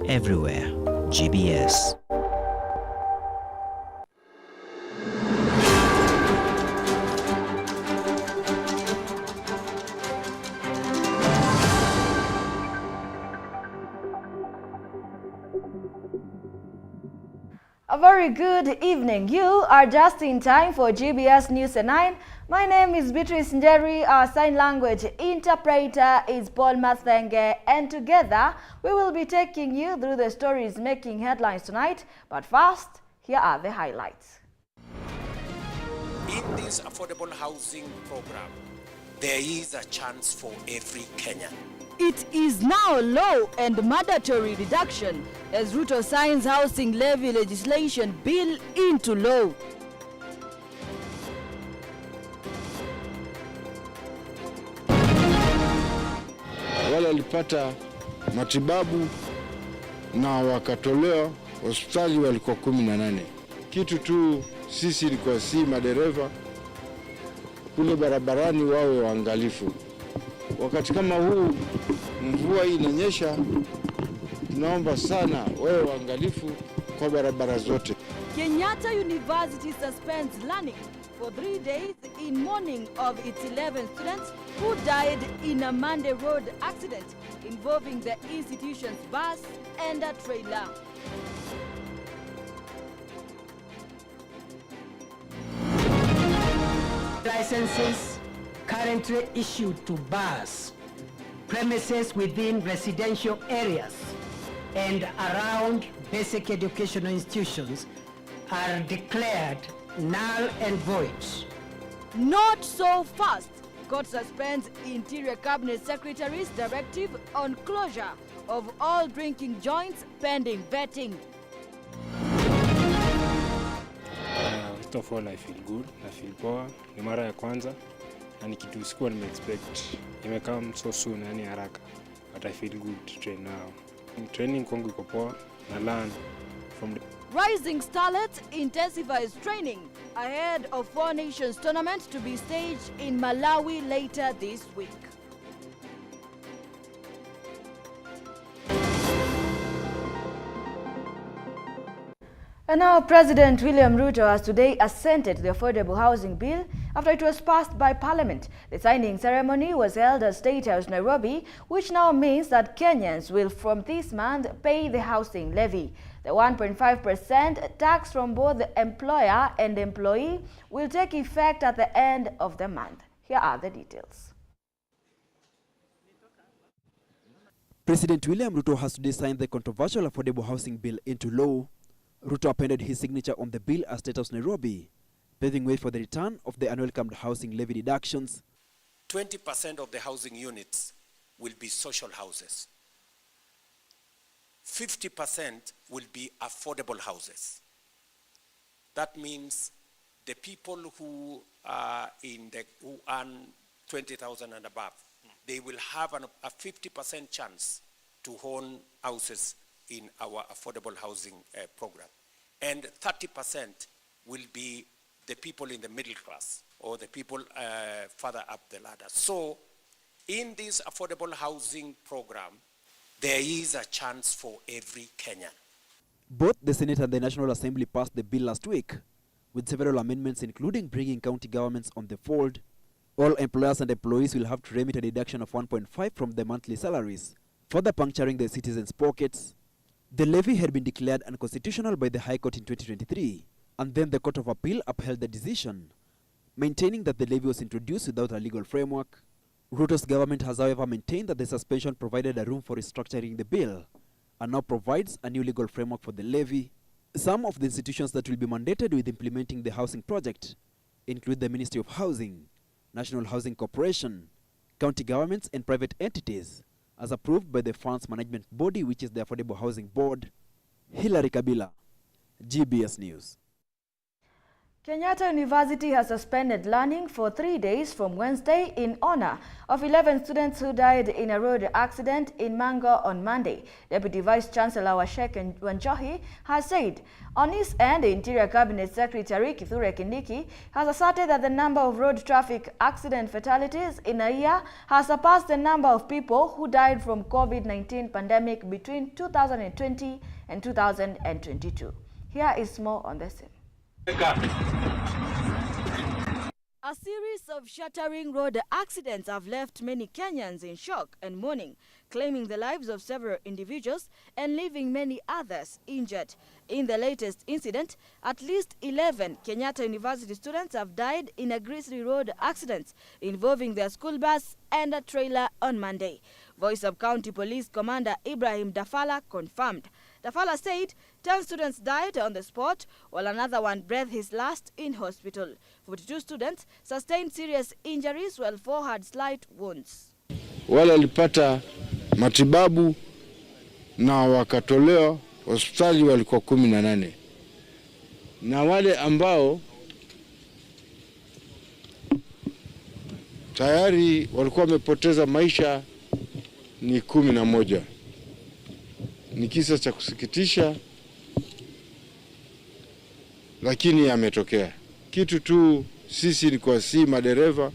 everywhere. GBS. A very good evening. You are just in time for GBS News at 9. My name is Beatrice Njeri. Our sign language interpreter is Paul Mathenge, and together we will be taking you through the stories making headlines tonight. But first, here are the highlights. In this affordable housing program, there is a chance for every Kenyan. It is now law and mandatory reduction as Ruto signs housing levy legislation bill into law. Wale walipata matibabu na wakatolewa hospitali walikuwa 18. Kitu tu sisi ilikuwa si madereva kule barabarani wawe waangalifu. Wakati kama huu mvua hii inanyesha, tunaomba sana wawe waangalifu kwa barabara zote. Kenyatta University suspends learning for 3 days in mourning of its 11 students who died in a Monday road accident involving the institution's bus and a trailer. Licenses currently issued to bars, premises within residential areas and around basic educational institutions are declared null and void. Not so fast. Court suspends Interior Cabinet Secretary's directive on closure of all drinking joints pending vetting. First of all, I feel good. I feel poa. Ni mara ya kwanza na ni kitu sikuwa nime-expect. Imekam so soon, yani haraka. But I feel good to train now. Training kwangu iko poa na learn from the Rising Starlets intensifies training ahead of Four Nations tournament to be staged in Malawi later this week. And now President William Ruto has today assented to the Affordable Housing Bill after it was passed by Parliament. The signing ceremony was held at State House, Nairobi, which now means that Kenyans will from this month pay the housing levy. The 1.5% tax from both the employer and employee will take effect at the end of the month. Here are the details. President William Ruto has today signed the controversial Affordable Housing Bill into law. Ruto appended his signature on the bill at State House, Nairobi, paving way for the return of the unwelcomed housing levy deductions. 20% of the housing units will be social houses. 50% will be affordable houses. That means the people who are who earn 20,000 and above, they will have a 50% chance to own houses in our affordable housing program. And 30% will be the people in the middle class or the people further up the ladder. So in this affordable housing program, there is a chance for every Kenyan. Both the Senate and the National Assembly passed the bill last week, with several amendments including bringing county governments on the fold. All employers and employees will have to remit a deduction of 1.5 from their monthly salaries, further puncturing the citizens' pockets. The levy had been declared unconstitutional by the High Court in 2023, and then the Court of Appeal upheld the decision, maintaining that the levy was introduced without a legal framework. Ruto's government has however maintained that the suspension provided a room for restructuring the bill, and now provides a new legal framework for the levy. Some of the institutions that will be mandated with implementing the housing project include the Ministry of Housing, National Housing Corporation, county governments and private entities, as approved by the Funds Management Body, which is the Affordable Housing Board. Hilary Kabila, GBS News. Kenyatta University has suspended learning for 3 days from Wednesday in honor of 11 students who died in a road accident in Mango on Monday. Deputy Vice Chancellor Washeke Wanjohi has said. On his end, Interior Cabinet Secretary Kithure Kindiki has asserted that the number of road traffic accident fatalities in a year has surpassed the number of people who died from COVID-19 pandemic between 2020 and 2022. Here is more on this. A series of shattering road accidents have left many Kenyans in shock and mourning, claiming the lives of several individuals and leaving many others injured. In the latest incident, at least 11 Kenyatta University students have died in a grisly road accident involving their school bus and a trailer on Monday. Voice of County Police Commander Ibrahim Dafala confirmed. Dafala said 10 students died on the spot, while another one breathed his last in hospital. 42 students sustained serious injuries, while 4 had slight wounds. Wale walipata matibabu na wakatolewa hospitali walikuwa 18. Na wale ambao tayari walikuwa wamepoteza maisha ni 11. Ni kisa cha kusikitisha, lakini yametokea. Kitu tu sisi ni kwa madereva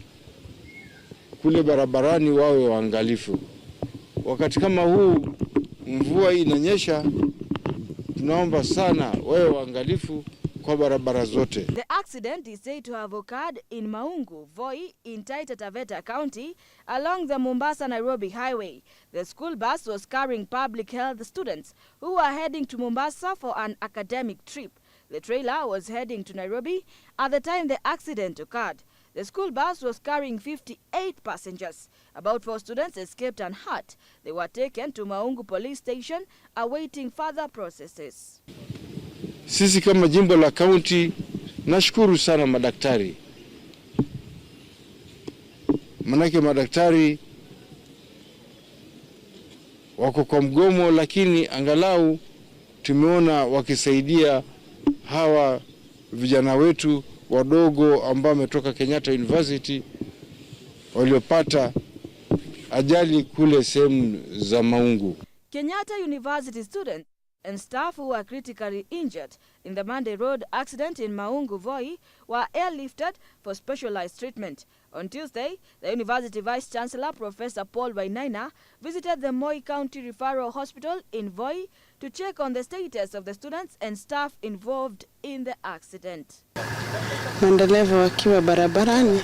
kule barabarani wawe waangalifu. Wakati kama huu mvua inanyesha, tunaomba sana wawe waangalifu kwa barabara zote. The accident is said to have occurred in Maungu, Voi, in Taita Taveta County, along the Mombasa-Nairobi highway. The school bus was carrying public health students who were heading to Mombasa for an academic trip. The trailer was heading to Nairobi at the time the accident occurred. The school bus was carrying 58 passengers. About 4 students escaped unhurt. They were taken to Maungu police station awaiting further processes. Sisi kama jimbo la kaunti nashukuru sana madaktari. Manake madaktari wako kwa mgomo, lakini angalau tumeona wakisaidia hawa vijana wetu wadogo ambao wametoka Kenyatta University waliopata ajali kule sehemu za Maungu. Kenyatta University students and staff who were critically injured in the Monday road accident in Maungu, Voi, were airlifted for specialized treatment. On Tuesday, the University Vice Chancellor, Professor Paul Wainaina, visited the Moi County Referral Hospital in Voi to check on the status of the students and staff involved in the accident. Madereva wakiwa barabarani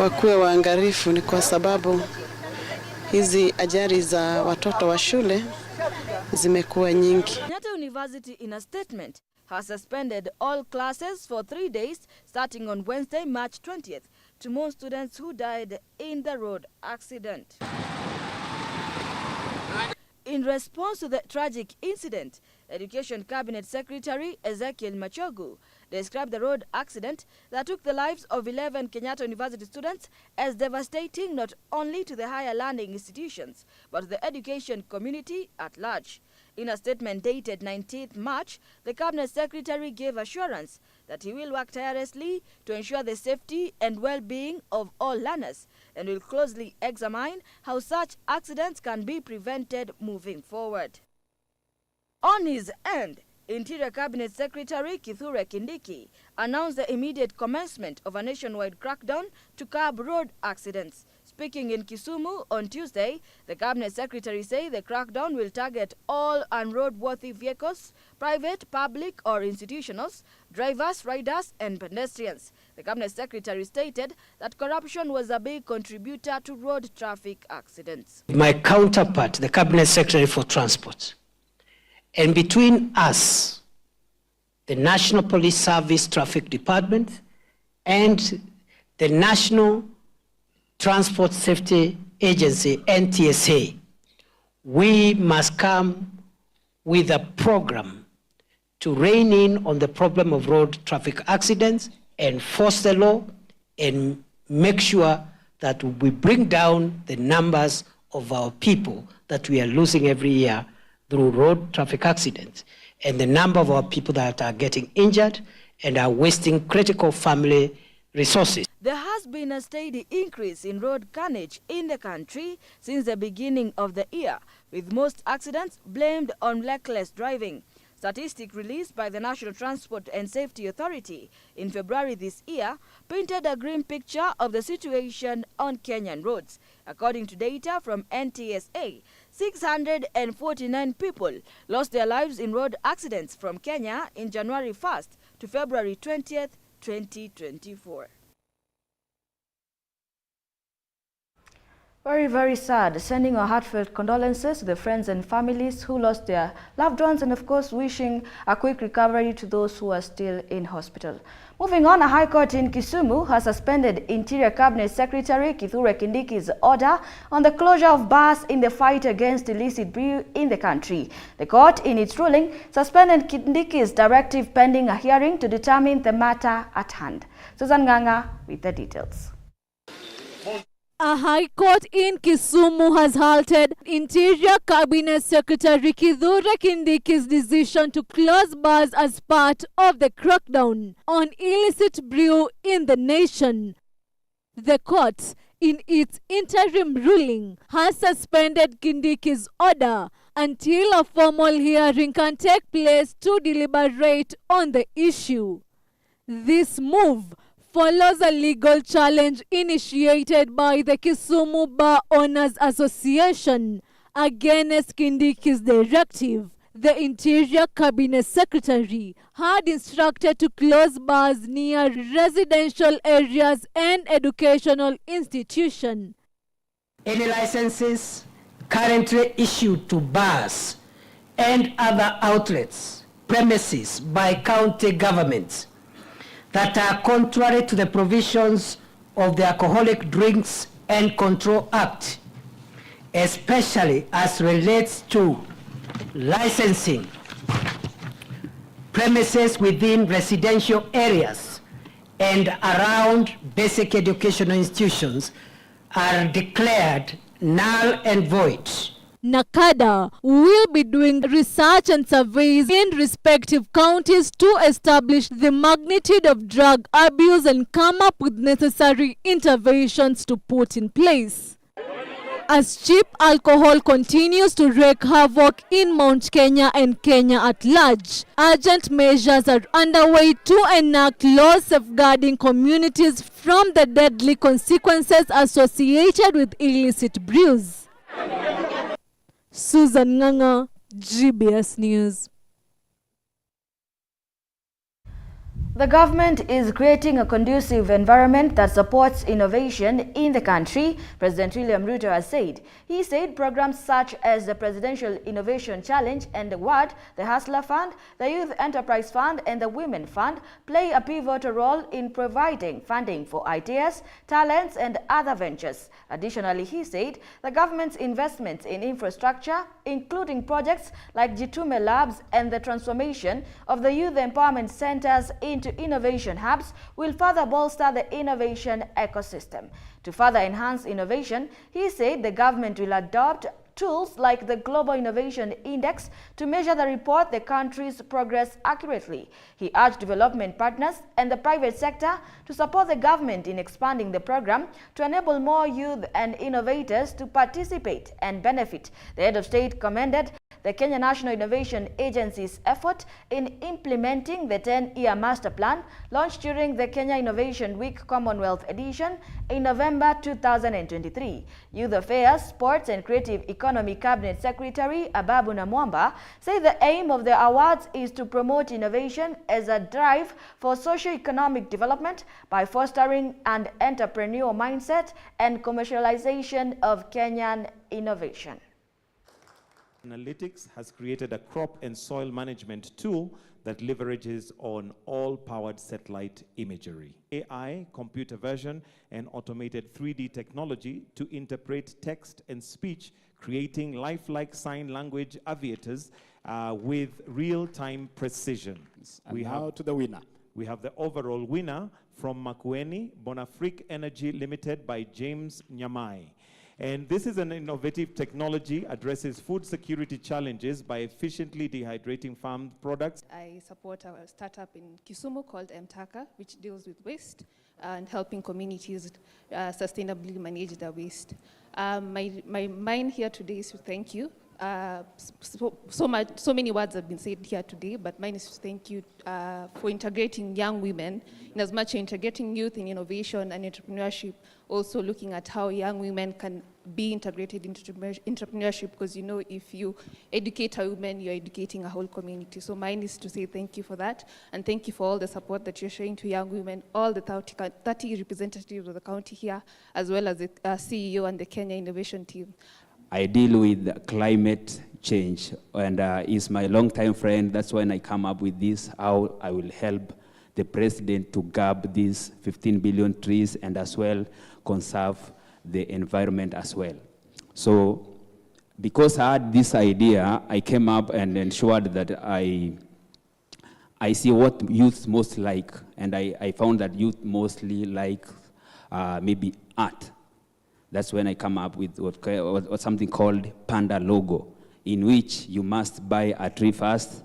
wakuwe waangalifu, ni kwa sababu hizi ajali za watoto wa shule zimekuwa nyingi. Kenyatta University, in a statement, has suspended all classes for 3 days starting on Wednesday, March 20th, to mourn students who died in the road accident. In response to the tragic incident, Education Cabinet Secretary Ezekiel Machogu described the road accident that took the lives of 11 Kenyatta University students as devastating not only to the higher learning institutions, but to the education community at large. In a statement dated 19th March, the Cabinet Secretary gave assurance that he will work tirelessly to ensure the safety and well-being of all learners and will closely examine how such accidents can be prevented moving forward. On his end, Interior Cabinet Secretary Kithure Kindiki announced the immediate commencement of a nationwide crackdown to curb road accidents. Speaking in Kisumu on Tuesday, the Cabinet Secretary said the crackdown will target all unroadworthy vehicles, private, public or institutional, drivers, riders and pedestrians. The Cabinet Secretary stated that corruption was a big contributor to road traffic accidents. My counterpart, the Cabinet Secretary for Transport, and between us, the National Police Service Traffic Department and the National Transport Safety Agency, NTSA, we must come with a program to rein in on the problem of road traffic accidents, enforce the law, and make sure that we bring down the numbers of our people that we are losing every year through road traffic accidents, and the number of our people that are getting injured, and are wasting critical family resources. There has been a steady increase in road carnage in the country since the beginning of the year, with most accidents blamed on reckless driving. Statistics released by the National Transport and Safety Authority in February this year painted a grim picture of the situation on Kenyan roads. According to data from NTSA, 649 people lost their lives in road accidents from Kenya in January 1st to February 20th, 2024. Very, very sad. Sending our heartfelt condolences to the friends and families who lost their loved ones, and of course wishing a quick recovery to those who are still in hospital. Moving on, a High Court in Kisumu has suspended Interior Cabinet Secretary Kithure Kindiki's order on the closure of bars in the fight against illicit brew in the country. The court, in its ruling, suspended Kindiki's directive pending a hearing to determine the matter at hand. Susan Nganga with the details. A High Court in Kisumu has halted Interior Cabinet Secretary Kithure Kindiki's decision to close bars as part of the crackdown on illicit brew in the nation. The court, in its interim ruling, has suspended Kindiki's order until a formal hearing can take place to deliberate on the issue. This move follows a legal challenge initiated by the Kisumu Bar Owners Association against Kindiki's directive. The Interior Cabinet Secretary had instructed to close bars near residential areas and educational institutions. Any licenses currently issued to bars and other outlets, premises by county governments that are contrary to the provisions of the Alcoholic Drinks and Control Act, especially as relates to licensing premises within residential areas and around basic educational institutions, are declared null and void. NACADA will be doing research and surveys in respective counties to establish the magnitude of drug abuse and come up with necessary interventions to put in place. As cheap alcohol continues to wreak havoc in Mount Kenya and Kenya at large, urgent measures are underway to enact laws safeguarding communities from the deadly consequences associated with illicit brews. Susan Nganga, GBS News. The government is creating a conducive environment that supports innovation in the country, President William Ruto has said. He said programs such as the Presidential Innovation Challenge and the WAD, the Hustler Fund, the Youth Enterprise Fund and the Women Fund play a pivotal role in providing funding for ideas, talents and other ventures. Additionally, he said the government's investments in infrastructure, including projects like Jitume Labs and the transformation of the youth empowerment centers into innovation hubs, will further bolster the innovation ecosystem. To further enhance innovation, he said the government will adopt tools like the Global Innovation Index to measure the report the country's progress accurately. He urged development partners and the private sector to support the government in expanding the program to enable more youth and innovators to participate and benefit. The head of state commended the Kenya National Innovation Agency's effort in implementing the 10-year master plan launched during the Kenya Innovation Week Commonwealth Edition in November 2023. Youth Affairs, Sports and Creative Economy Cabinet Secretary Ababu Namwamba said the aim of the awards is to promote innovation as a drive for socio-economic development by fostering an entrepreneurial mindset and commercialization of Kenyan innovation. Analytics has created a crop and soil management tool that leverages on all-powered satellite imagery, AI, computer vision, and automated 3D technology to interpret text and speech, creating lifelike sign language aviators with real-time precision. And now to the winner. We have the overall winner from Makueni, Bonafric Energy Limited by James Nyamai. And this is an innovative technology, addresses food security challenges by efficiently dehydrating farm products. I support a startup in Kisumu called Mtaka, which deals with waste and helping communities sustainably manage their waste. My mind here today is to thank you. So many words have been said here today, but mine is to thank you for integrating young women, in as much integrating youth in innovation and entrepreneurship, also looking at how young women can be integrated into entrepreneurship, because you know, if you educate a woman, you're educating a whole community. So mine is to say thank you for that, and thank you for all the support that you're showing to young women, all the 30 representatives of the county here, as well as the CEO and the Kenya Innovation Team. I deal with climate change, and he's my longtime friend. That's when I come up with this, how I will help the president to gab these 15 billion trees and as well conserve the environment as well. So because I had this idea, I came up and ensured that I see what youth most like, and I found that youth mostly like maybe art. That's when I come up with what something called Panda Logo, in which you must buy a tree first,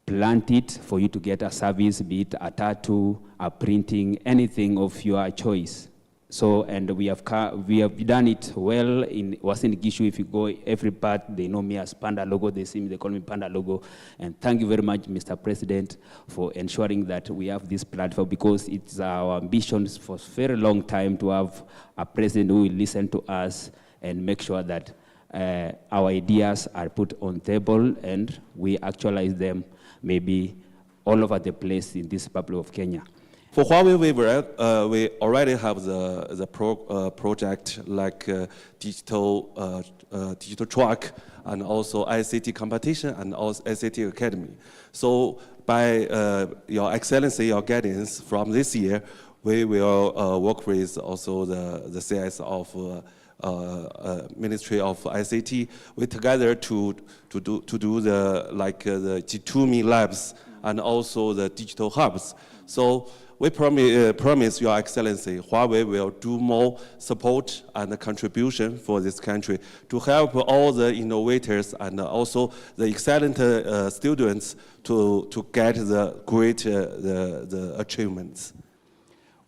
plant it for you to get a service, be it a tattoo, a printing, anything of your choice. So, and we have done it well in Uasin Gishu. If you go every part, they know me as Panda Logo. They call me Panda Logo. And thank you very much, Mr. President, for ensuring that we have this platform, because it's our ambition for a very long time to have a president who will listen to us and make sure that our ideas are put on table and we actualize them maybe all over the place in this Republic of Kenya. For Huawei, we already have the project like digital truck and also ICT competition and also ICT academy. So by your excellency, your guidance from this year, we will work with also the CS of Ministry of ICT. We together to do the the G2Me labs and also the digital hubs. So we promise Your Excellency, Huawei will do more support and contribution for this country to help all the innovators and also the excellent students to get the great the achievements.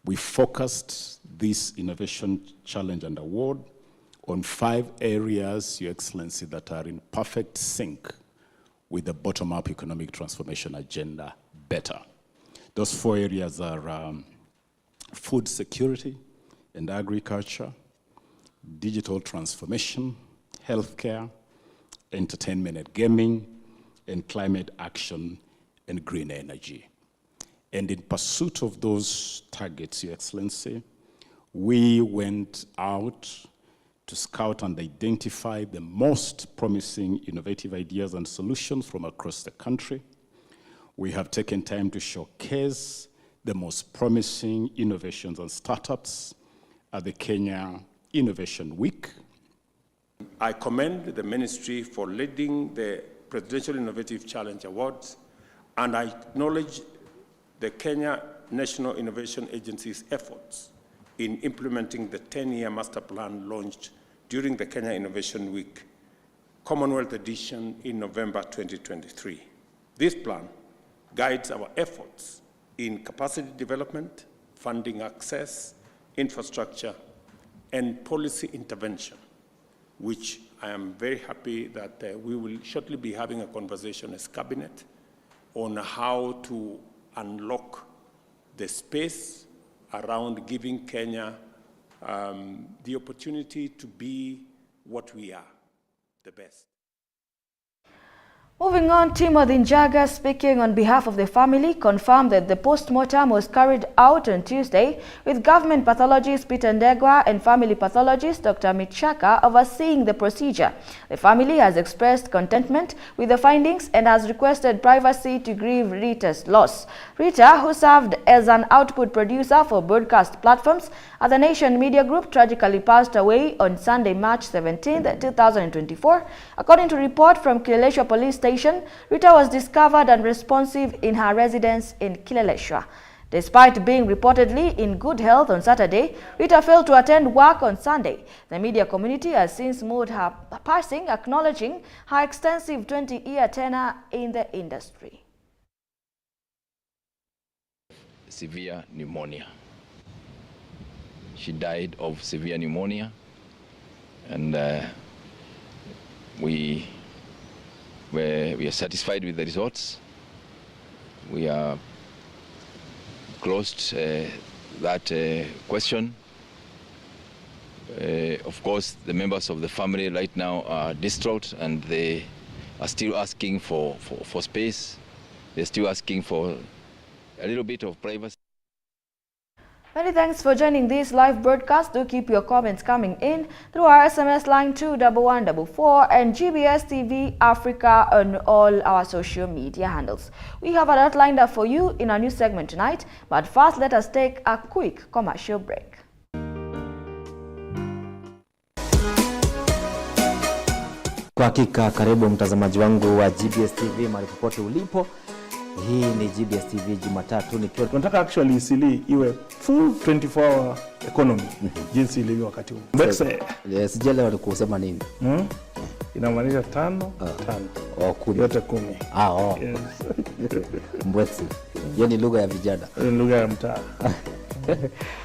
We focused this Innovation Challenge and Award on 5 areas, Your Excellency, that are in perfect sync with the bottom-up economic transformation agenda better. Those 4 areas are food security and agriculture, digital transformation, healthcare, entertainment and gaming, and climate action and green energy. And in pursuit of those targets, Your Excellency, we went out to scout and identify the most promising innovative ideas and solutions from across the country. We have taken time to showcase the most promising innovations and startups at the Kenya Innovation Week. I commend the ministry for leading the Presidential Innovative Challenge Awards, and I acknowledge the Kenya National Innovation Agency's efforts in implementing the 10-year master plan launched during the Kenya Innovation Week, Commonwealth edition in November 2023. This plan guides our efforts in capacity development, funding access, infrastructure, and policy intervention, which I am very happy that we will shortly be having a conversation as cabinet on how to unlock the space around giving Kenya the opportunity to be what we are, the best. Moving on, Timothy Njaga, speaking on behalf of the family, confirmed that the post-mortem was carried out on Tuesday, with government pathologist Peter Ndegwa and family pathologist Dr. Mitchaka overseeing the procedure. The family has expressed contentment with the findings and has requested privacy to grieve Rita's loss. Rita, who served as an output producer for broadcast platforms at the Nation Media Group, tragically passed away on Sunday, March 17, 2024. According to report from Kileleshwa Police Station, Rita was discovered unresponsive in her residence in Kileleshwa. Despite being reportedly in good health on Saturday, Rita failed to attend work on Sunday. The media community has since moved her passing, acknowledging her extensive 20-year tenure in the industry. Severe pneumonia. She died of severe pneumonia, and we are satisfied with the results. We are closed that question. Of course, the members of the family right now are distraught, and they are still asking for space. They're still asking for a little bit of privacy. Many thanks for joining this live broadcast. Do keep your comments coming in through our SMS line 21144 and GBS TV Africa on all our social media handles. We have a lot lined up for you in our new segment tonight, but first let us take a quick commercial break. Kwa hakika karibu mtazamaji wangu wa GBS TV mahali popote ulipo. Hii ni GBS TV Jumatatu nikiwa tunataka actually isili iwe full 24-hour economy jinsi ilivyo wakati huu. Yes, jela walikusema nini? Inamaanisha 5 yote 10. Yes. Mbwetsi. Hiyo ni lugha ya vijana. Lugha ya mtaa.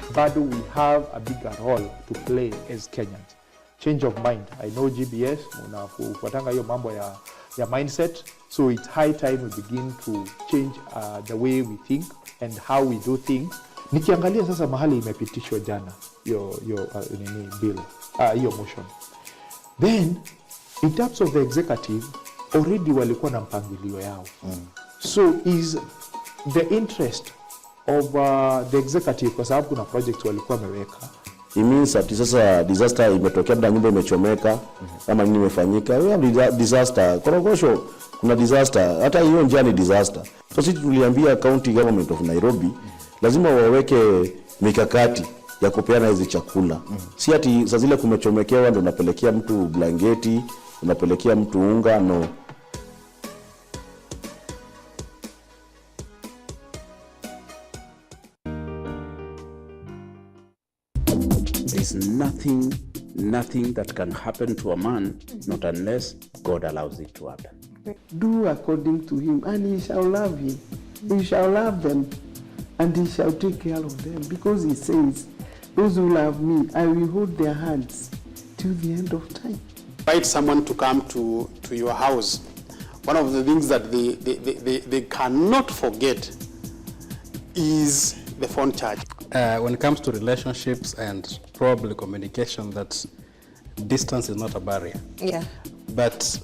But we have a bigger role to play as Kenyans. Change of mind. I know GBS unafuatanga hiyo mambo ya mindset. So it's high time we begin to change the way we think and how we do things. Nikiangalia sasa mahali imepitishwa jana hiyo bill, hiyo motion. Then in terms of the executive, already walikuwa na mpangilio yao. So is the interest of the executive, kwa sababu kuna projects walikuwa wameweka. It means ati sasa disaster imetokea, labda nyumba imechomeka ama nini imefanyika. We have disaster. Korogosho kuna disaster. Hata hiyo njia ni disaster. So sisi tuliambia county government of Nairobi lazima waweke mikakati ya kupeana hizi chakula. Si ati sasa zile kumechomekewa ndio unapelekea mtu blanketi, unapelekea mtu unga, no. There's nothing that can happen to a man, not unless God allows it to happen. Do according to him, and he shall love you. He shall love them, and he shall take care of them. Because he says, those who love me, I will hold their hands till the end of time. Invite someone to come to your house. One of the things that they cannot forget is the phone charge. When it comes to relationships and probably communication, that distance is not a barrier. Yeah. But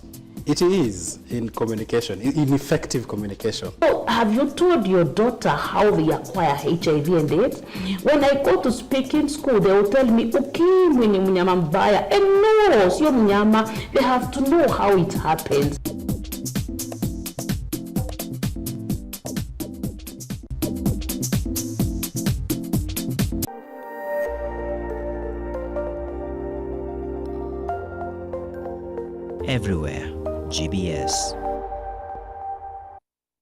it is in communication, in effective communication. So have you told your daughter how they acquire HIV and AIDS? When I go to speak in school, they will tell me, ukimwi ni mnyama mbaya. And no, sio mnyama. They have to know how it happens. Everywhere, GBS.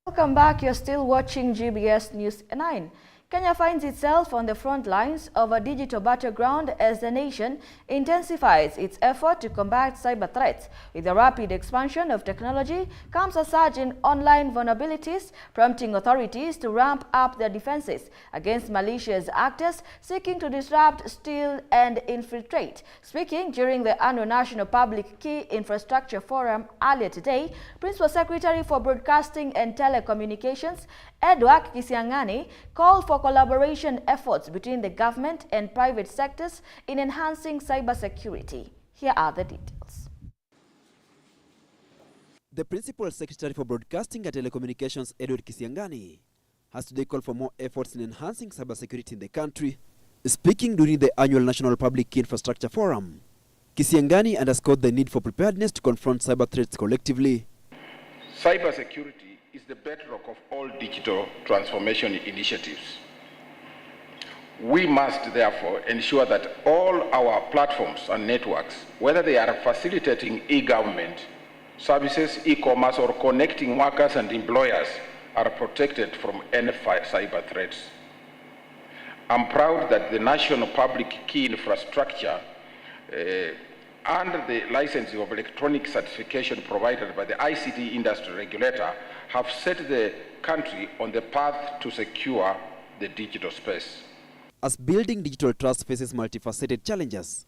Welcome back. You're still watching GBS News 9. Kenya finds itself on the front lines of a digital battleground as the nation intensifies its effort to combat cyber threats. With the rapid expansion of technology comes a surge in online vulnerabilities, prompting authorities to ramp up their defenses against malicious actors seeking to disrupt, steal, and infiltrate. Speaking during the annual National Public Key Infrastructure Forum earlier today, Principal Secretary for Broadcasting and Telecommunications, Edward Kisiangani, called for collaboration efforts between the government and private sectors in enhancing cybersecurity. Here are the details. The Principal Secretary for Broadcasting and Telecommunications, Edward Kisiangani, has today called for more efforts in enhancing cybersecurity in the country. Speaking during the annual National Public Key Infrastructure Forum, Kisiangani underscored the need for preparedness to confront cyber threats collectively. Cybersecurity is the bedrock of all digital transformation initiatives. We must therefore ensure that all our platforms and networks, whether they are facilitating e-government services, e-commerce, or connecting workers and employers, are protected from any cyber threats. I'm proud that the national public key infrastructure and the licensing of electronic certification provided by the ICT industry regulator have set the country on the path to secure the digital space. As building digital trust faces multifaceted challenges,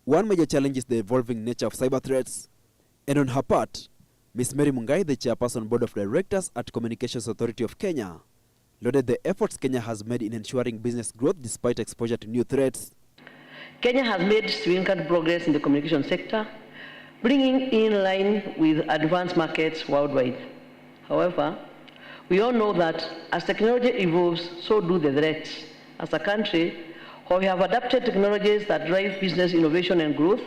one major challenge is the evolving nature of cyber threats. And on her part, Ms. Mary Mungai, the chairperson board of directors at Communications Authority of Kenya, lauded the efforts Kenya has made in ensuring business growth despite exposure to new threats. Kenya has made significant progress in the communication sector, bringing in line with advanced markets worldwide. However, we all know that as technology evolves, so do the threats. As a country, while we have adapted technologies that drive business innovation and growth,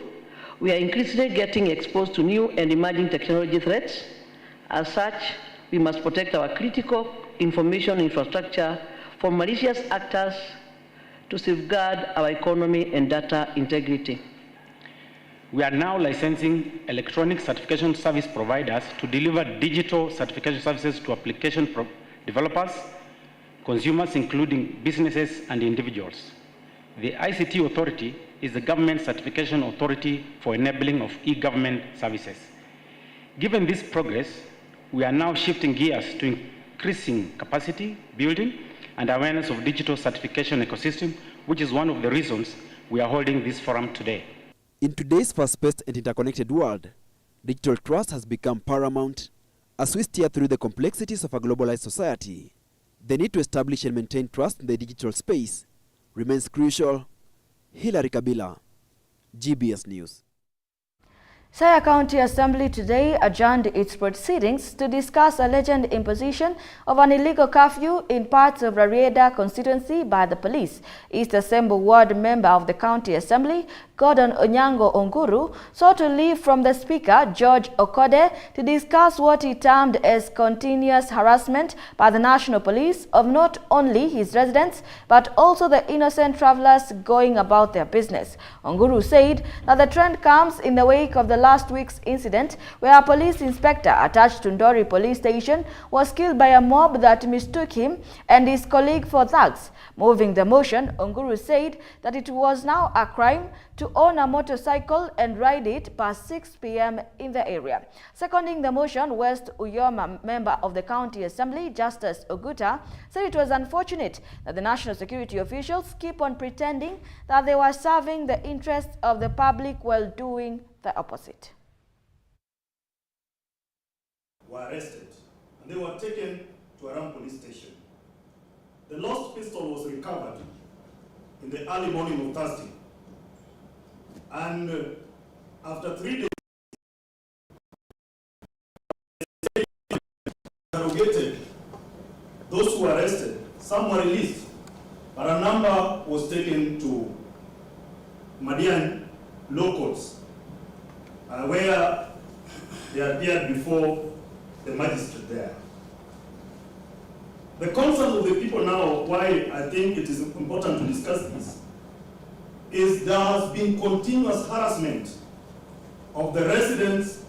we are increasingly getting exposed to new and emerging technology threats. As such, we must protect our critical information infrastructure from malicious actors to safeguard our economy and data integrity. We are now licensing electronic certification service providers to deliver digital certification services to application developers, consumers including businesses and individuals. The ICT Authority is the government certification authority for enabling of e-government services. Given this progress, we are now shifting gears to increasing capacity building and awareness of digital certification ecosystem, which is one of the reasons we are holding this forum today. In today's fast-paced and interconnected world, digital trust has become paramount as we steer through the complexities of a globalized society. The need to establish and maintain trust in the digital space remains crucial. Hilary Kabila, GBS News. Siaya County Assembly today adjourned its proceedings to discuss alleged imposition of an illegal curfew in parts of Rarieda constituency by the police. East Assembly Ward member of the County Assembly, Gordon Onyango Onguru, sought to leave from the Speaker, George Okode, to discuss what he termed as continuous harassment by the National Police of not only his residents, but also the innocent travelers going about their business. Onguru said that the trend comes in the wake of the last week's incident where a police inspector attached to Ndori police station was killed by a mob that mistook him and his colleague for thugs. Moving the motion, Onguru said that it was now a crime to own a motorcycle and ride it past 6 p.m. in the area. Seconding the motion, West Uyoma member of the County Assembly, Justice Oguta, said it was unfortunate that the national security officials keep on pretending that they were serving the interests of the public while doing the opposite. Were arrested and they were taken to Aram police station. The lost pistol was recovered in the early morning of Thursday. And after 3 days, interrogated those who were arrested. Some were released, but a number was taken to Madian law courts, where they appeared before the magistrate there. The concern of the people now, why I think it is important to discuss this, is there has been continuous harassment of the residents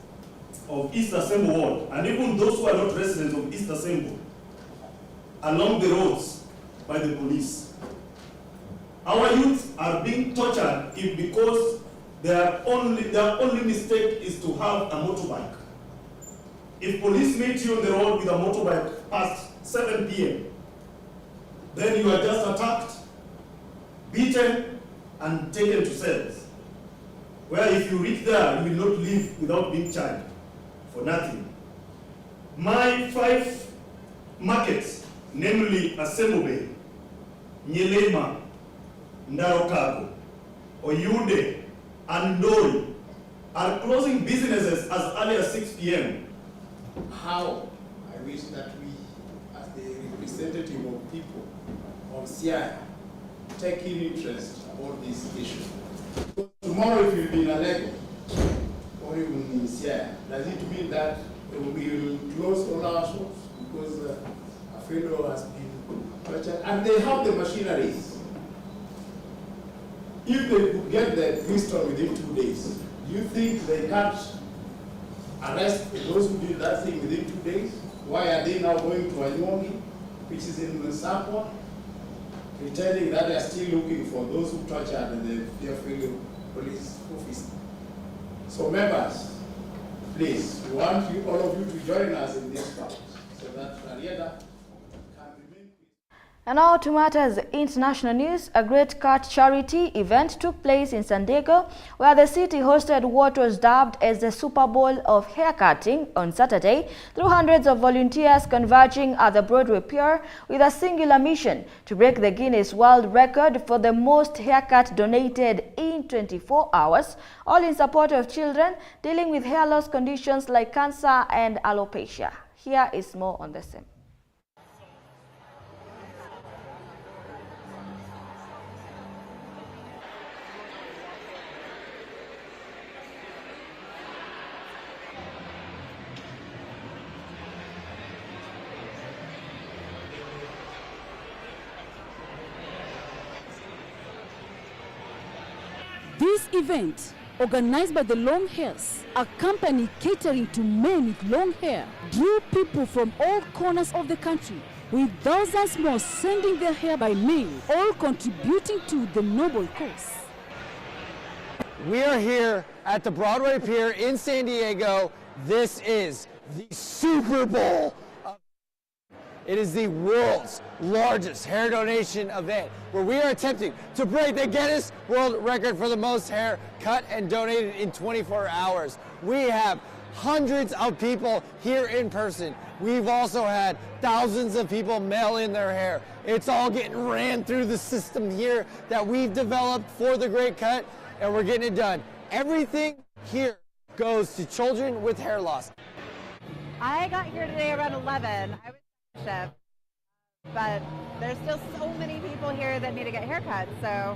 of East Assembly Ward, and even those who are not residents of East Assembly, along the roads by the police. Our youth are being tortured because their only mistake is to have a motorbike. If police meet you on the road with a motorbike past 7 p.m., then you are just attacked, beaten, and taken to cells, where if you reach there, you will not leave without being charged for nothing. My 5 markets, namely Assembly, Nyelema, Ndarokago, Oyude, and Ndori, are closing businesses as early as 6 p.m. How I wish that we, as the representative of people of Siaya, take in interest about this issue. Tomorrow, if you'll be in Alego or even in Siaya, does it mean that we will close all our shops because a fellow has been tortured? And they have the machineries. If they could get the pistol within 2 days, do you think they can't arrest those who did that thing within 2 days? Why are they now going to Anyongi, which is in Sapwa? pretending that they are still looking for those who tortured the Fairfield police officer. So members, please, we want you, all of you to join us in this fight so that Rarieda can remain. And now to matters international news. A Great Cut charity event took place in San Diego, where the city hosted what was dubbed as the Super Bowl of haircutting on Saturday, through hundreds of volunteers converging at the Broadway Pier with a singular mission to break the Guinness World Record for the most haircut donated in 24 hours, all in support of children dealing with hair loss conditions like cancer and alopecia. Here is more on the same. This event, organized by the Long Hairs, a company catering to men with long hair, drew people from all corners of the country, with thousands more sending their hair by mail, all contributing to the noble cause. We are here at the Broadway Pier in San Diego. This is the Super Bowl. It is the world's largest hair donation event, where we are attempting to break the Guinness World Record for the most hair cut and donated in 24 hours. We have hundreds of people here in person. We've also had thousands of people mail in their hair. It's all getting ran through the system here that we've developed for the Great Cut, and we're getting it done. Everything here goes to children with hair loss. I got here today around 11. I was shift, but there's still so many people here that need to get haircuts, so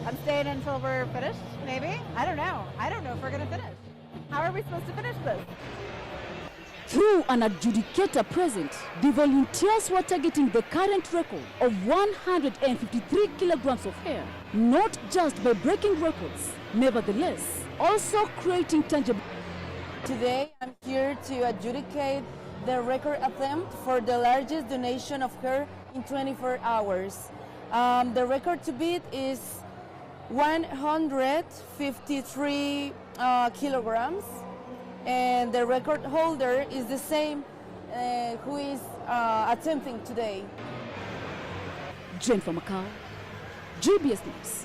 I'm staying until we're finished, maybe? I don't know. I don't know if we're going to finish. How are we supposed to finish this? Through an adjudicator present, the volunteers were targeting the current record of 153 kilograms of hair, not just by breaking records, nevertheless, also creating tangible. Today, I'm here to adjudicate the record attempt for the largest donation of hair in 24 hours. The record to beat is 153 kilograms, and the record holder is the same who is attempting today. Jennifer Macau, GBS News.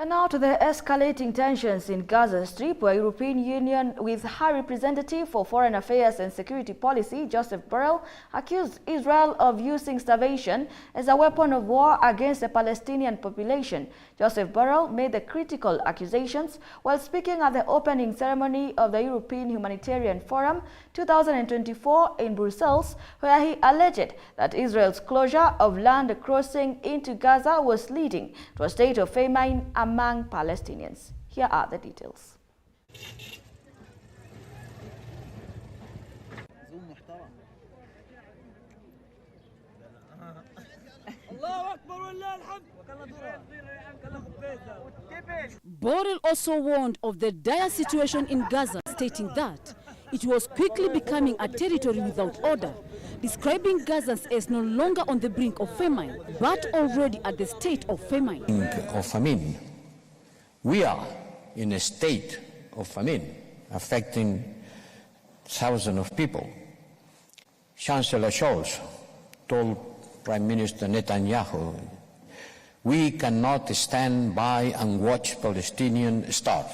And now to the escalating tensions in Gaza Strip, where European Union, with High Representative for Foreign Affairs and Security Policy, Joseph Borrell, accused Israel of using starvation as a weapon of war against the Palestinian population. Joseph Borrell made the critical accusations while speaking at the opening ceremony of the European Humanitarian Forum 2024 in Brussels, where he alleged that Israel's closure of land crossing into Gaza was leading to a state of famine among Palestinians. Here are the details. Borrell also warned of the dire situation in Gaza, stating that it was quickly becoming a territory without order, describing Gazans as no longer on the brink of famine, but already at the state of famine. Of famine. We are in a state of famine, affecting thousands of people. Chancellor Scholz told Prime Minister Netanyahu, we cannot stand by and watch Palestinians starve.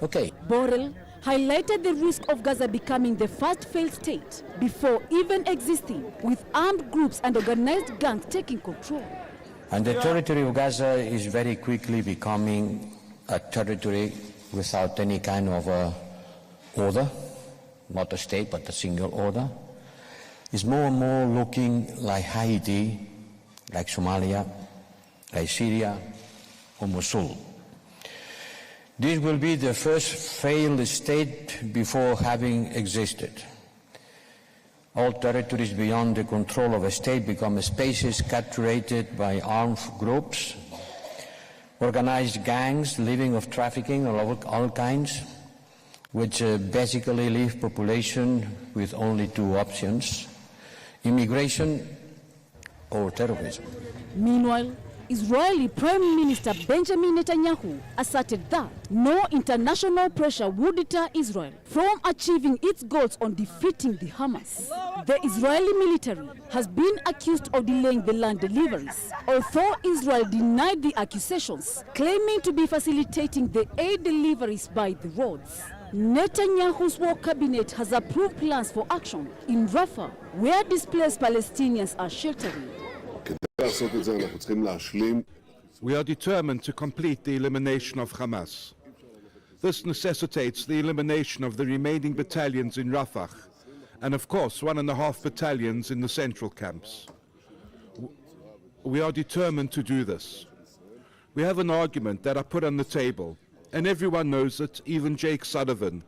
Okay. Borrell highlighted the risk of Gaza becoming the first failed state before even existing, with armed groups and organized gangs taking control. And the territory of Gaza is very quickly becoming a territory without any kind of order, not a state, but a single order. It's more and more looking like Haiti, like Somalia, like Syria, or Mosul. This will be the first failed state before having existed. All territories beyond the control of a state become spaces captured by armed groups, organized gangs living of trafficking of all kinds, which basically leave population with only two options: immigration or terrorism. Meanwhile, Israeli Prime Minister Benjamin Netanyahu asserted that no international pressure would deter Israel from achieving its goals on defeating the Hamas. The Israeli military has been accused of delaying the land deliveries, although Israel denied the accusations, claiming to be facilitating the aid deliveries by the roads. Netanyahu's war cabinet has approved plans for action in Rafah, where displaced Palestinians are sheltering. We are determined to complete the elimination of Hamas. This necessitates the elimination of the remaining battalions in Rafah, and of course 1.5 battalions in the central camps. We are determined to do this. We have an argument that I put on the table, and everyone knows it. Even Jake Sullivan,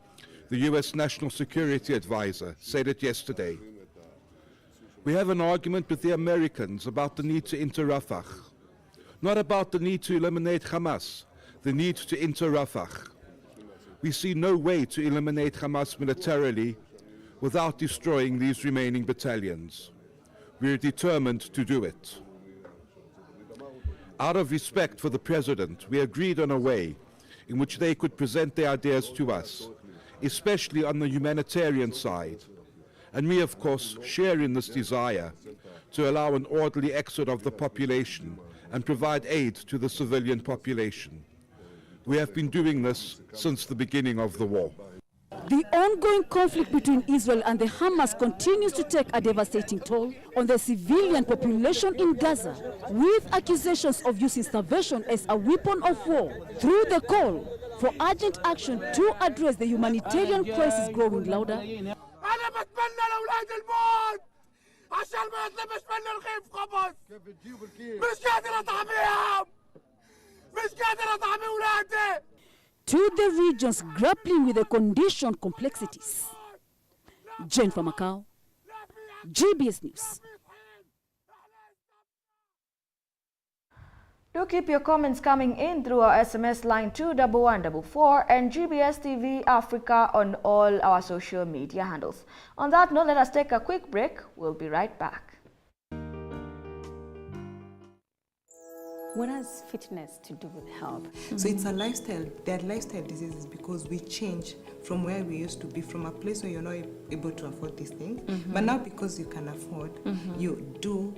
the US National Security Advisor, said it yesterday. We have an argument with the Americans about the need to enter Rafah. Not about the need to eliminate Hamas, the need to enter Rafah. We see no way to eliminate Hamas militarily without destroying these remaining battalions. We are determined to do it. Out of respect for the President, we agreed on a way in which they could present their ideas to us, especially on the humanitarian side. And we, of course, share in this desire to allow an orderly exit of the population and provide aid to the civilian population. We have been doing this since the beginning of the war. The ongoing conflict between Israel and the Hamas continues to take a devastating toll on the civilian population in Gaza, with accusations of using starvation as a weapon of war. Through the call for urgent action to address the humanitarian crisis growing louder, أنا بتمنى لأولاد الموت عشان ما يطلبش مني رغيف خبز. مش قادر أطعميهم. مش قادر أطعمي أولادي. to the regions grappling with the condition complexities. Jennifer Macau, GBS News. Do keep your comments coming in through our SMS line 21144 and GBS TV Africa on all our social media handles. On that note, let us take a quick break. We'll be right back. What has fitness to do with health? So it's a lifestyle. They're lifestyle diseases because we change from where we used to be, from a place where you're not able to afford these things. But now because you can afford, you do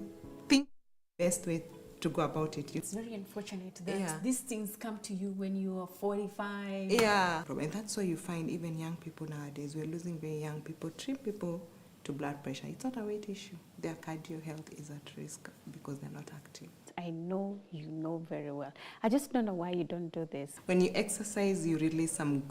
think the best way to go about it. It's very unfortunate that these things come to you when you are 45. Yeah. And that's why you find even young people nowadays, we're losing very young people, treat people to blood pressure. It's not a weight issue. Their cardio health is at risk because they're not active. I know you know very well. I just don't know why you don't do this. When you exercise, you release some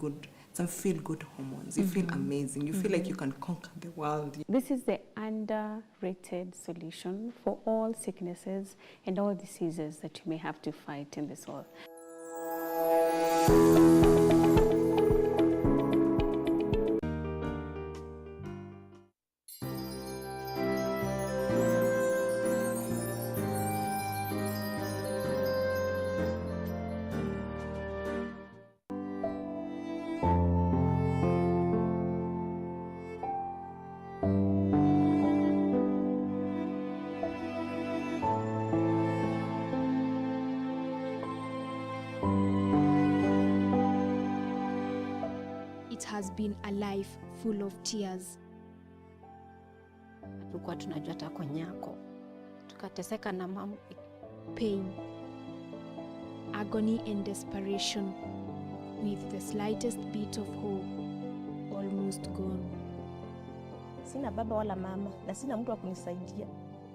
feel-good hormones. You feel amazing. You feel like you can conquer the world. This is the underrated solution for all sicknesses and all diseases that you may have to fight in this world. It has been a life full of tears. Tulikuwa tunajua tako nyako. Tukateseka na mama. Pain, agony and desperation, with the slightest bit of hope almost gone. Sina baba wala mama na sina mtu wa kunisaidia.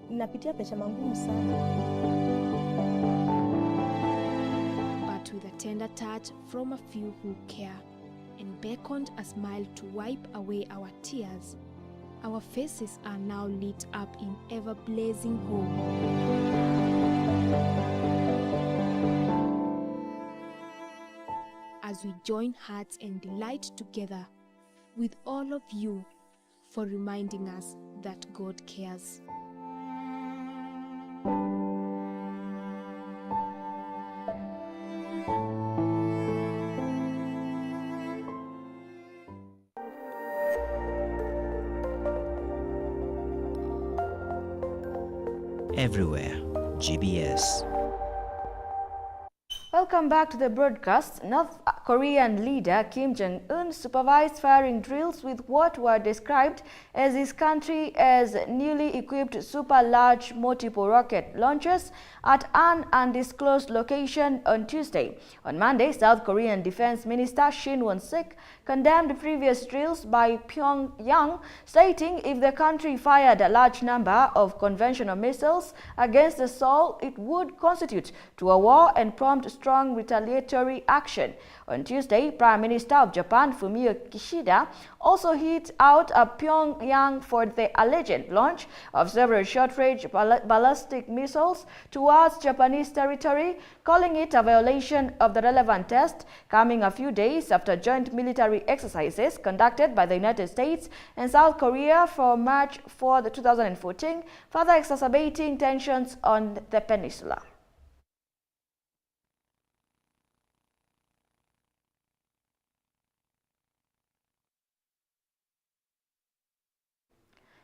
Ninapitia maisha magumu sana. But with a tender touch from a few who care and beckoned a smile to wipe away our tears, our faces are now lit up in ever-blazing hope. As we join hearts and delight together with all of you for reminding us that God cares. everywhere. GBS. Welcome back to the broadcast. North Korean leader Kim Jong-un supervised firing drills with what were described as his country as newly equipped super-large multiple rocket launchers at an undisclosed location on Tuesday. On Monday, South Korean Defense Minister Shin Won-sik condemned previous drills by Pyongyang, stating if the country fired a large number of conventional missiles against the Seoul, it would constitute to a war and prompt strong retaliatory action. On Tuesday, Prime Minister of Japan Fumio Kishida also hit out at Pyongyang for the alleged launch of several short-range ballistic missiles towards Japanese territory, calling it a violation of the relevant test, coming a few days after joint military exercises conducted by the United States and South Korea for March 4, 2014, further exacerbating tensions on the peninsula.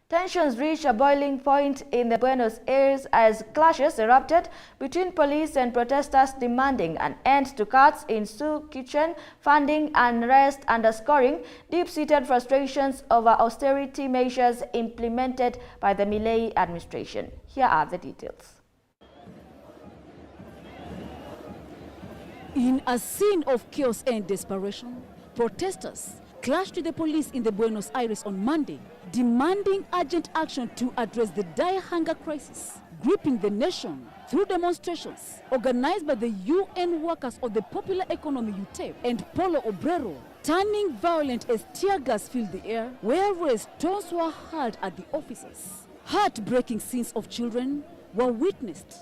Tensions reached a boiling point in the Buenos Aires as clashes erupted between police and protesters demanding an end to cuts in soup kitchen funding and unrest, underscoring deep-seated frustrations over austerity measures implemented by the Milei administration. Here are the details. In a scene of chaos and desperation, protesters clashed with the police in the Buenos Aires on Monday, demanding urgent action to address the dire hunger crisis gripping the nation through demonstrations organized by the UN workers of the Popular Economy UTEP and Polo Obrero, turning violent as tear gas filled the air, whereas stones were hurled at the officers. Heartbreaking scenes of children were witnessed,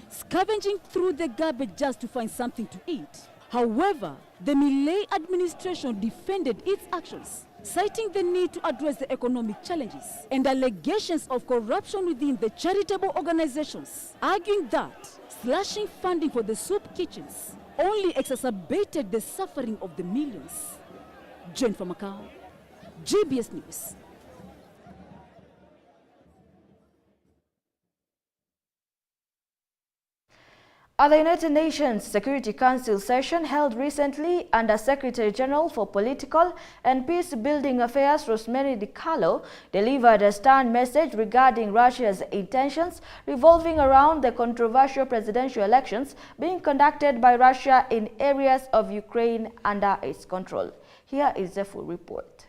scavenging through the garbage just to find something to eat. However, the Milei administration defended its actions, citing the need to address the economic challenges and allegations of corruption within the charitable organizations, arguing that slashing funding for the soup kitchens only exacerbated the suffering of the millions. Jane from Macau, GBS News. At the United Nations Security Council session held recently, Under Secretary General for Political and Peace-Building Affairs Rosemary DiCarlo delivered a stern message regarding Russia's intentions revolving around the controversial presidential elections being conducted by Russia in areas of Ukraine under its control. Here is the full report.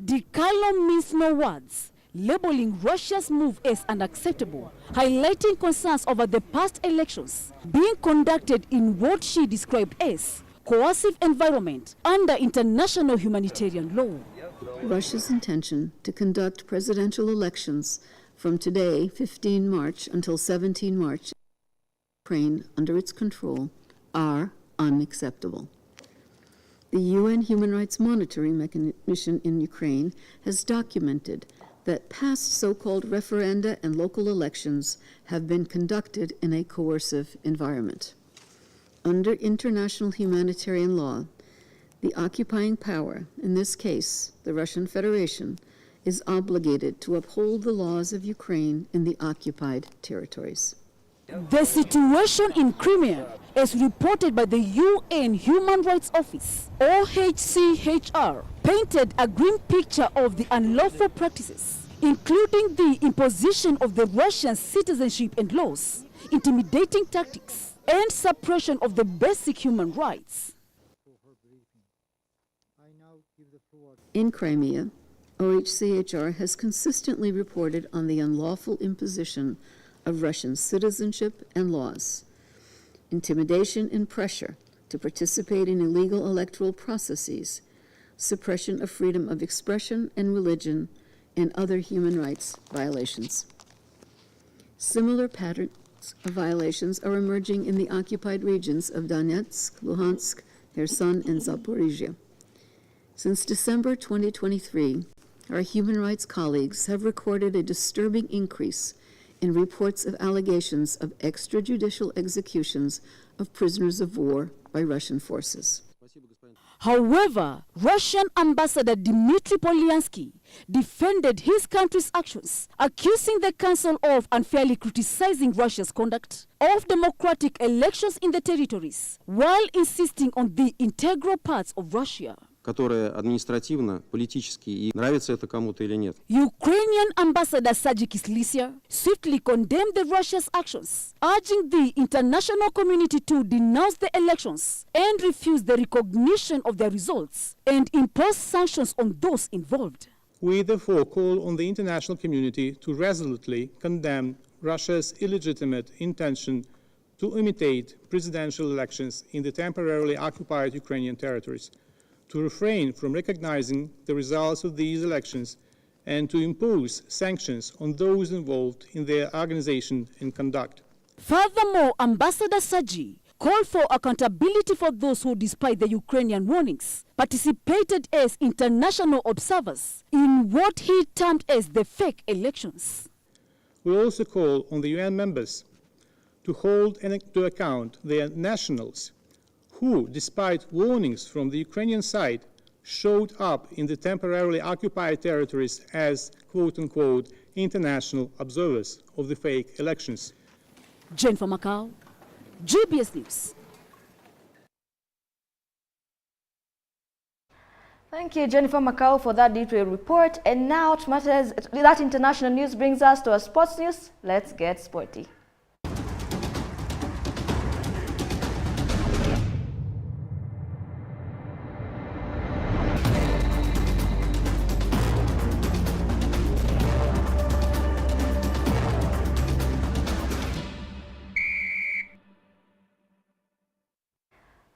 DiCarlo means no words, labeling Russia's move as unacceptable, highlighting concerns over the past elections being conducted in what she described as coercive environment under international humanitarian law. Russia's intention to conduct presidential elections from today, 15 March, until 17 March, Ukraine under its control, are unacceptable. The UN Human Rights Monitoring Mission in Ukraine has documented that past so-called referenda and local elections have been conducted in a coercive environment. Under international humanitarian law, the occupying power, in this case, the Russian Federation, is obligated to uphold the laws of Ukraine in the occupied territories. The situation in Crimea, as reported by the UN Human Rights Office, OHCHR, painted a grim picture of the unlawful practices, including the imposition of the Russian citizenship and laws, intimidating tactics, and suppression of the basic human rights. In Crimea, OHCHR has consistently reported on the unlawful imposition of Russian citizenship and laws, intimidation and pressure to participate in illegal electoral processes, suppression of freedom of expression and religion, and other human rights violations. Similar patterns of violations are emerging in the occupied regions of Donetsk, Luhansk, Kherson, and Zaporizhia. Since December 2023, our human rights colleagues have recorded a disturbing increase in reports of allegations of extrajudicial executions of prisoners of war by Russian forces. However, Russian Ambassador Dmitry Polyansky defended his country's actions, accusing the Council of unfairly criticizing Russia's conduct of democratic elections in the territories, while insisting on the integral parts of Russia. Которая административно, политически, и нравится это кому-то или нет. Ukrainian Ambassador Sergei Kislysya swiftly condemned the Russia's actions, urging the international community to denounce the elections and refuse the recognition of their results and impose sanctions on those involved. We therefore call on the international community to resolutely condemn Russia's illegitimate intention to imitate presidential elections in the temporarily occupied Ukrainian territories, to refrain from recognizing the results of these elections, and to impose sanctions on those involved in their organization and conduct. Furthermore, Ambassador Sergei called for accountability for those who, despite the Ukrainian warnings, participated as international observers in what he termed as the fake elections. We also call on the UN members to hold to account their nationals who, despite warnings from the Ukrainian side, showed up in the temporarily occupied territories as, quote-unquote, international observers of the fake elections. Jennifer Macau, GBS News. Thank you, Jennifer Macau, for that detailed report. And now, that international news brings us to our sports news. Let's get sporty.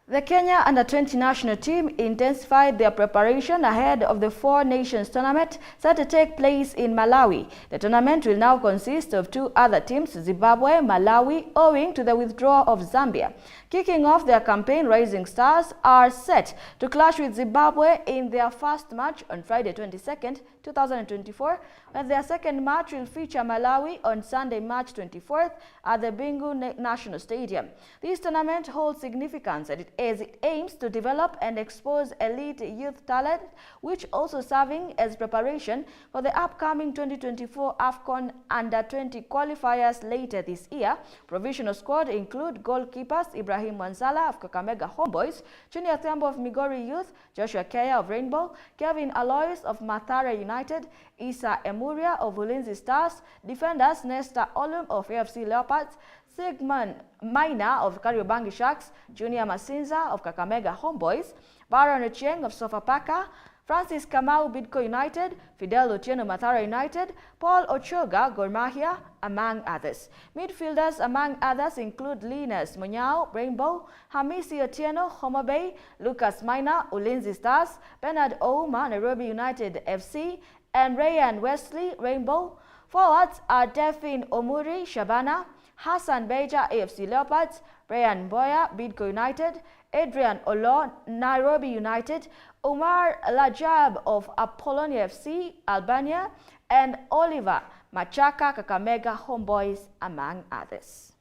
The Kenya Under-20 national team intensified their preparation ahead of the Four Nations tournament set to take place in Malawi. The tournament will now consist of two other teams, Zimbabwe, Malawi, owing to the withdrawal of Zambia. Kicking off their campaign, Rising Stars are set to clash with Zimbabwe in their first match on Friday 22nd, 2024, while their second match will feature Malawi on Sunday, March 24th at the Bingu National Stadium. This tournament holds significance as it aims to develop and expose elite youth talent, which also serving as preparation for the upcoming 2024 AFCON Under-20 qualifiers later this year. Provisional squad include goalkeepers Ibrahim Wanzala of Kakamega Homeboys, Junior Thiambo of Migori Youth, Joshua Kea of Rainbow, Kevin Alois of Mathare United, Isa Emuria of Ulinzi Stars, defenders Nesta Olum of AFC Leopards, Sigmund Maina of Kariobangi Sharks, Junior Masinza of Kakamega Homeboys, Baron Ochieng of Sofapaka, Francis Kamau Bidco United, Fidel Otieno Mathare United, Paul Ochoga Gor Mahia, among others. Midfielders among others include Linus Munyao, Rainbow, Hamisi Otieno, Homa Bay, Lucas Maina, Ulinzi Stars, Bernard Ouma, Nairobi United FC, and Rayan Wesley, Rainbow. Forwards are Delphine Omuri, Shabana, Hassan Beja, AFC Leopards, Brian Boya, Bidco United, Adrian Olo, Nairobi United, Umar Lajab of Apollonia FC, Albania, and Oliver Machaka, Kakamega Homeboys, among others.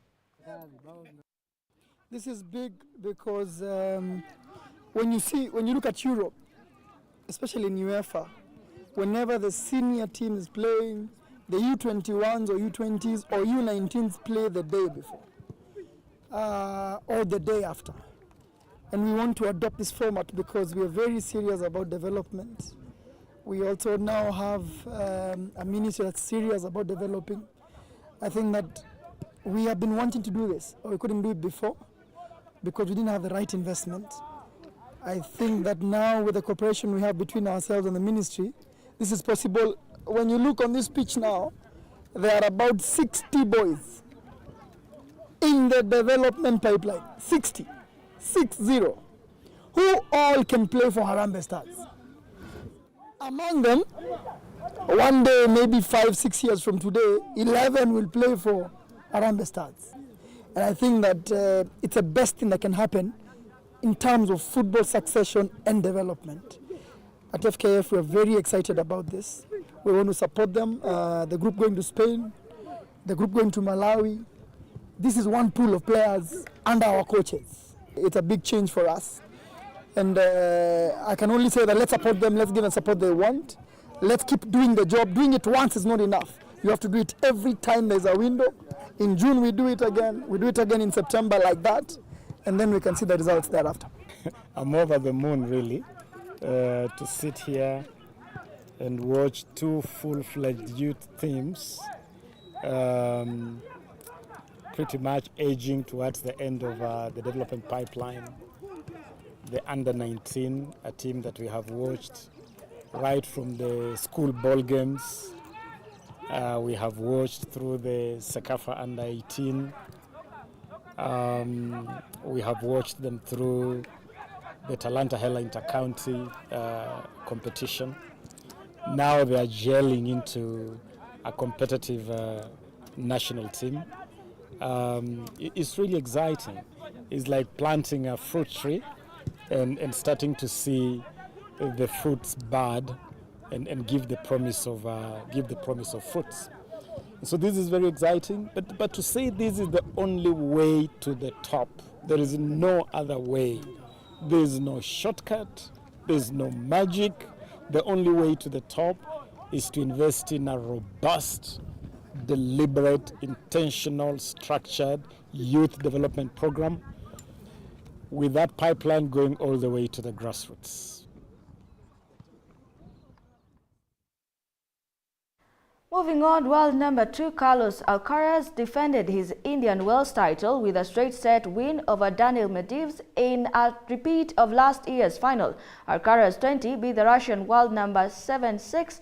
This is big because when you look at Europe, especially in UEFA, whenever the senior team is playing, the U21s or U20s or U19s play the day before or the day after. And we want to adopt this format because we are very serious about development. We also now have a ministry that's serious about developing. I think that we have been wanting to do this, or we couldn't do it before because we didn't have the right investment. I think that now with the cooperation we have between ourselves and the ministry, this is possible. When you look on this pitch now, there are about 60 boys in the development pipeline, 60, who all can play for Harambee Stars. Among them, one day, maybe 5-6 years from today, 11 will play for Harambee Stars. And I think that it's the best thing that can happen in terms of football succession and development. At FKF, we're very excited about this. We want to support them. The group going to Spain, the group going to Malawi. This is one pool of players under our coaches. It's a big change for us. And I can only say that let's support them, let's give them support they want. Let's keep doing the job. Doing it once is not enough. You have to do it every time there's a window. In June we do it again. We do it again in September like that. And then we can see the results thereafter. I'm over the moon really to sit here and watch two full-fledged youth teams pretty much aging towards the end of the development pipeline. The under-19, a team that we have watched right from the school ball games. We have watched through the Sekafa under-18. We have watched them through the Talanta Hela Inter-County competition. Now they are gelling into a competitive national team. It's really exciting. It's like planting a fruit tree and starting to see the fruits bud and give the promise of fruits. So this is very exciting. But to say this is the only way to the top, there is no other way. There is no shortcut. There is no magic. The only way to the top is to invest in a robust, deliberate, intentional, structured youth development program with that pipeline going all the way to the grassroots. Moving on, world number 2 Carlos Alcaraz defended his Indian Wells title with a straight-set win over Daniil Medvedev in a repeat of last year's final. Alcaraz 20 beat the Russian world number 7-6,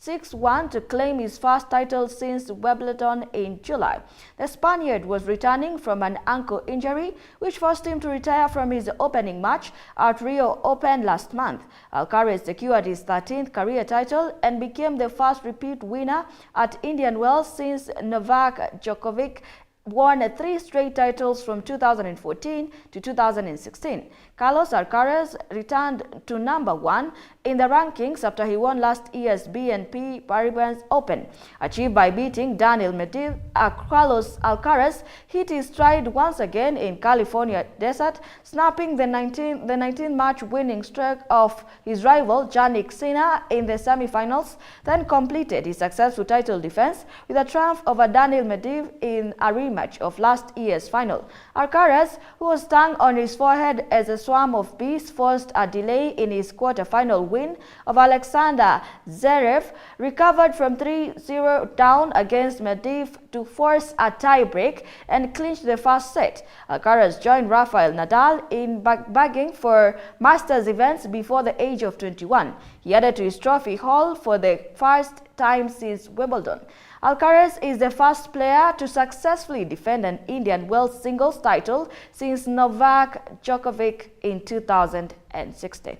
6-1 to claim his first title since Wimbledon in July. The Spaniard was returning from an ankle injury, which forced him to retire from his opening match at Rio Open last month. Alcaraz secured his 13th career title and became the first repeat winner at Indian Wells since Novak Djokovic won 3 straight titles from 2014 to 2016. Carlos Alcaraz returned to number 1 in the rankings after he won last year's BNP Paribas Open. Achieved by beating Daniil Medvedev, Carlos Alcaraz hit his stride once again in California desert, snapping the 19-match winning streak of his rival Jannik Sinner in the semi-finals, then completed his successful title defense with a triumph over Daniil Medvedev in a rematch of last year's final. Alcaraz, who was stung on his forehead as a swarm of bees forced a delay in his quarter-final win of Alexander Zverev, recovered from 3-0 down against Medvedev to force a tie-break and clinch the first set. Alcaraz joined Rafael Nadal in bagging for Masters events before the age of 21. He added to his trophy haul for the first time since Wimbledon. Alcaraz is the first player to successfully defend an Indian Wells singles title since Novak Djokovic in 2016.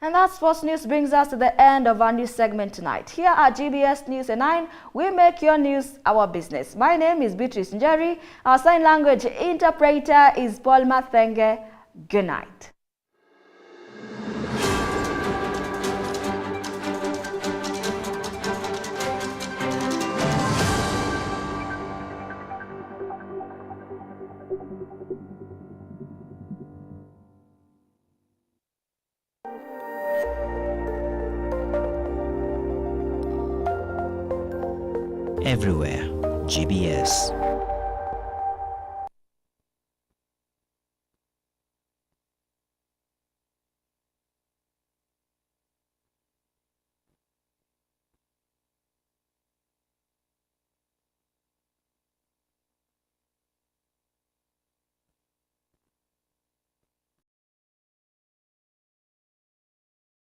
And that sports news brings us to the end of our news segment tonight. Here at GBS News at 9, we make your news our business. My name is Beatrice Njeri. Our sign language interpreter is Paul Mathenge. Good night. Everywhere, GBS.